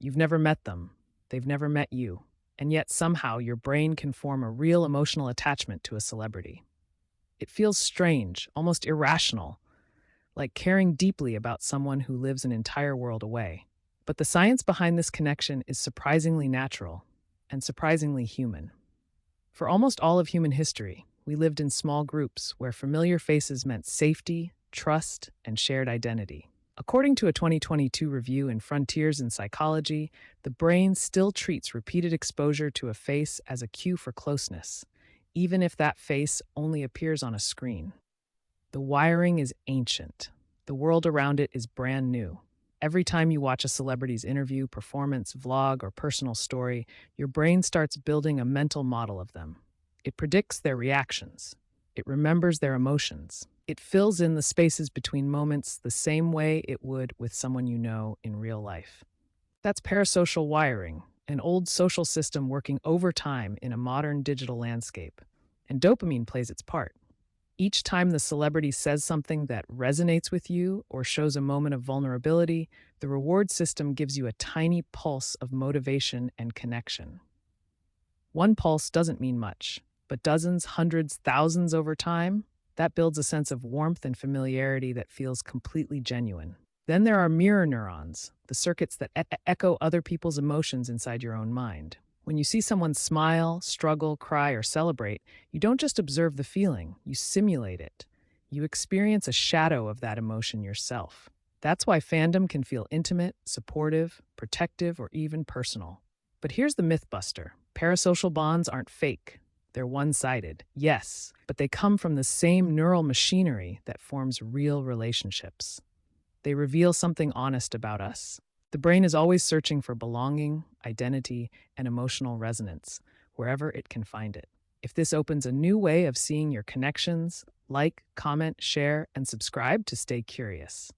You've never met them. They've never met you. And yet somehow your brain can form a real emotional attachment to a celebrity. It feels strange, almost irrational, like caring deeply about someone who lives an entire world away. But the science behind this connection is surprisingly natural and surprisingly human. For almost all of human history, we lived in small groups where familiar faces meant safety, trust, and shared identity. According to a 2022 review in Frontiers in Psychology, the brain still treats repeated exposure to a face as a cue for closeness, even if that face only appears on a screen. The wiring is ancient. The world around it is brand new. Every time you watch a celebrity's interview, performance, vlog, or personal story, your brain starts building a mental model of them. It predicts their reactions. It remembers their emotions. It fills in the spaces between moments the same way it would with someone you know in real life. That's parasocial wiring, an old social system working overtime in a modern digital landscape. And dopamine plays its part. Each time the celebrity says something that resonates with you or shows a moment of vulnerability, the reward system gives you a tiny pulse of motivation and connection. One pulse doesn't mean much, but dozens, hundreds, thousands over time, that builds a sense of warmth and familiarity that feels completely genuine. Then there are mirror neurons, the circuits that echo other people's emotions inside your own mind. When you see someone smile, struggle, cry, or celebrate, you don't just observe the feeling, you simulate it. You experience a shadow of that emotion yourself. That's why fandom can feel intimate, supportive, protective, or even personal. But here's the myth buster. Parasocial bonds aren't fake. They're one-sided, yes, but they come from the same neural machinery that forms real relationships. They reveal something honest about us. The brain is always searching for belonging, identity, and emotional resonance, wherever it can find it. If this opens a new way of seeing your connections, like, comment, share, and subscribe to stay curious.